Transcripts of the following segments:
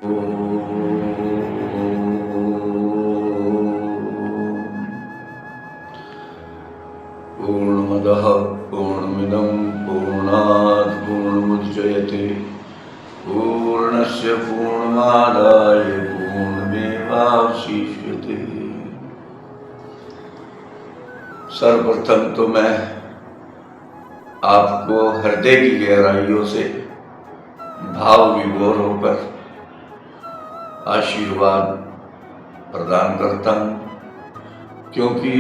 पूर्णमदः पूर्णमिदं पूर्णात् पूर्णमुदच्यते पूर्णस्य पूर्णमादाय पूर्णमेवावशिष्यते। सर्वप्रथम तो मैं आपको हृदय की गहराइयों से भाव विभोर होकर आशीर्वाद प्रदान करता हूँ, क्योंकि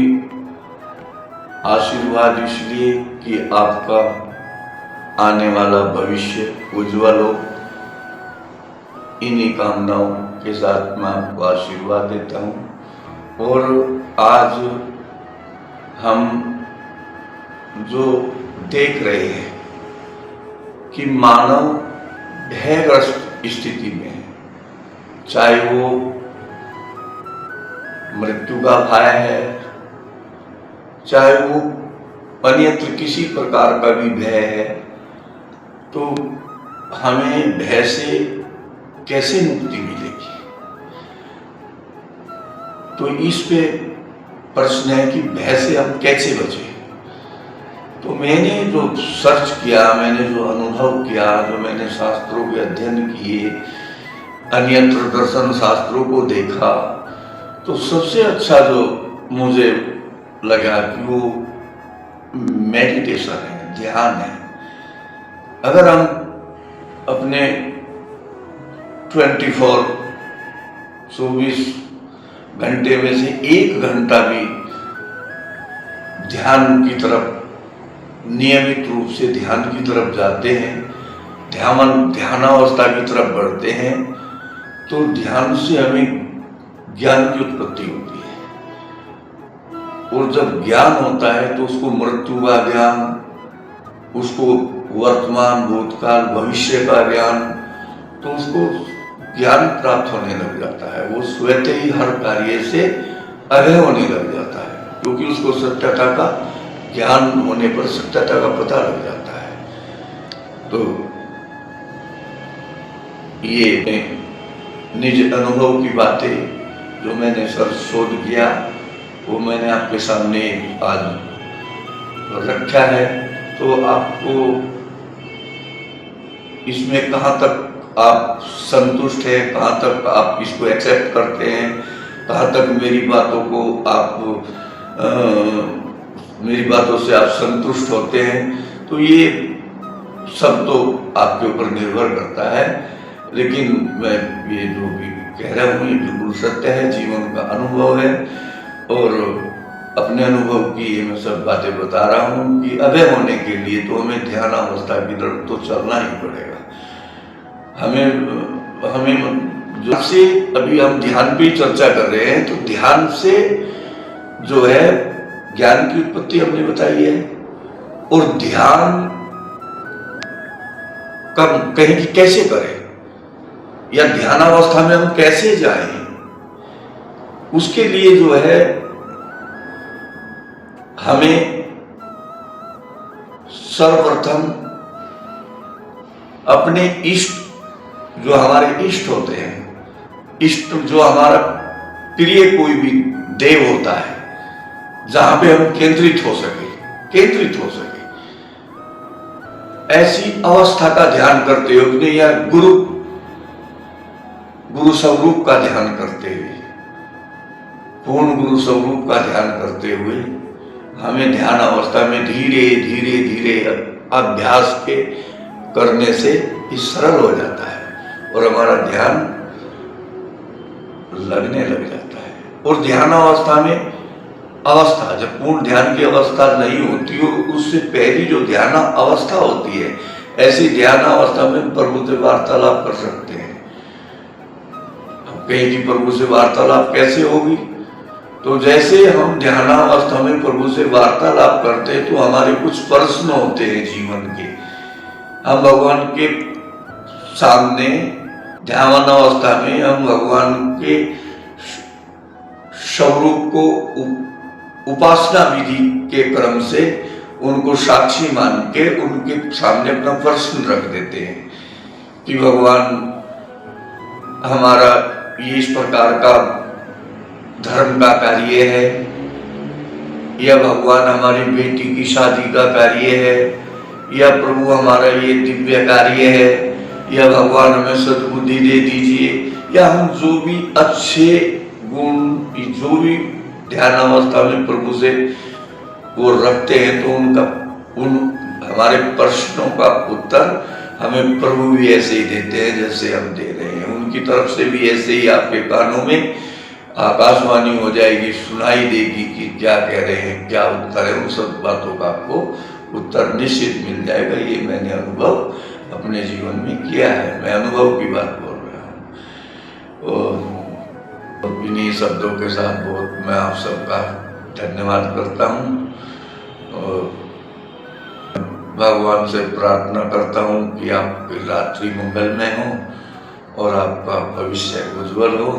आशीर्वाद इसलिए कि आपका आने वाला भविष्य उज्जवल हो। इन्हीं कामनाओं के साथ मैं आपको आशीर्वाद देता हूँ। और आज हम जो देख रहे हैं कि मानव भयग्रस्त स्थिति में है, चाहे वो मृत्यु का भय है, चाहे वो अन्यत्र किसी प्रकार का भी भय है, तो हमें भय से कैसे मुक्ति मिलेगी? तो इस पे प्रश्न है कि भय से हम कैसे बचें। तो मैंने जो सर्च किया, मैंने जो अनुभव किया, जो मैंने शास्त्रों के अध्ययन किए, अन्यत्र दर्शन शास्त्रों को देखा, तो सबसे अच्छा जो मुझे लगा कि वो मेडिटेशन है, ध्यान है। अगर हम अपने 24 घंटे में से 1 घंटा भी ध्यान की तरफ, नियमित रूप से ध्यान की तरफ जाते हैं, ध्यानावस्था की तरफ बढ़ते हैं, तो ध्यान से हमें ज्ञान की उत्पत्ति होती है। और जब ज्ञान होता है तो उसको मृत्यु का ज्ञान, उसको वर्तमान, भूतकाल, भविष्य का ज्ञान, तो उसको ज्ञान प्राप्त होने लग जाता है। वो स्वतः ही हर कार्य से अभय होने लग जाता है, क्योंकि उसको सत्यता का ज्ञान होने पर सत्यता का पता लग जाता है। तो ये निज अनुभव की बातें जो मैंने शोध किया, वो मैंने आपके सामने आज रखा है। तो आपको इसमें कहाँ तक आप संतुष्ट हैं, कहाँ तक आप इसको एक्सेप्ट करते हैं, कहाँ तक मेरी बातों से आप संतुष्ट होते हैं, तो ये सब तो आपके ऊपर निर्भर करता है। लेकिन मैं ये जो भी कह रहा हूँ ये बिल्कुल सत्य है, जीवन का अनुभव है, और अपने अनुभव की मैं सब बातें बता रहा हूँ कि अभय होने के लिए तो हमें ध्यान अवस्था की तरफ तो चलना ही पड़ेगा। हमें जो से अभी हम ध्यान पे चर्चा कर रहे हैं, तो ध्यान से जो है ज्ञान की उत्पत्ति हमने बताई है, और ध्यान कब कहीं की कैसे करें, या ध्यानावस्था में हम कैसे जाएं, उसके लिए जो है हमें सर्वप्रथम अपने इष्ट, जो हमारे इष्ट होते हैं, इष्ट जो हमारा प्रिय कोई भी देव होता है, जहां पे हम केंद्रित हो सके, ऐसी अवस्था का ध्यान करते हुए, या गुरु स्वरूप का ध्यान करते हुए, पूर्ण गुरु स्वरूप का ध्यान करते हुए हमें ध्यान अवस्था में धीरे धीरे अभ्यास के करने से ये सरल हो जाता है और हमारा ध्यान लगने लग जाता है। और ध्यान अवस्था में जब पूर्ण ध्यान की अवस्था नहीं होती हो, उससे पहली जो ध्यान अवस्था होती है, ऐसी ध्यान अवस्था में प्रभु से वार्तालाप कर सकते हैं। हम कहें कि प्रभु से वार्तालाप कैसे होगी, तो जैसे हम ध्यानावस्था में प्रभु से वार्तालाप करते हैं, तो हमारे कुछ प्रश्न होते हैं जीवन के, हम भगवान के सामने ध्यानावस्था में हम भगवान के स्वरूप को उपासना विधि के क्रम से उनको साक्षी मान के उनके सामने अपना प्रश्न रख देते हैं कि भगवान हमारा ये इस प्रकार का धर्म का कार्य है, या भगवान हमारी बेटी की शादी का कार्य है, या प्रभु हमारा ये दिव्य कार्य है, या भगवान हमें सद्बुद्धि दे दीजिए, या हम जो भी अच्छे गुण, जो भी ध्यान अवस्था में प्रभु से वो रखते हैं, तो उन हमारे प्रश्नों का उत्तर हमें प्रभु भी ऐसे ही देते हैं जैसे हम दे रहे हैं। उनकी तरफ से भी ऐसे ही आपके कानों में आकाशवाणी हो जाएगी, सुनाई देगी कि क्या कह रहे हैं, क्या उत्तर है। उन सब बातों का आपको उत्तर निश्चित मिल जाएगा। ये मैंने अनुभव अपने जीवन में किया है, मैं अनुभव की बात बोल रहा हूँ। और इन्हीं शब्दों के साथ बहुत मैं आप सबका धन्यवाद करता हूँ और भगवान से प्रार्थना करता हूँ कि आपकी रात्रि मंगलमय हो और आपका भविष्य उज्जवल हो।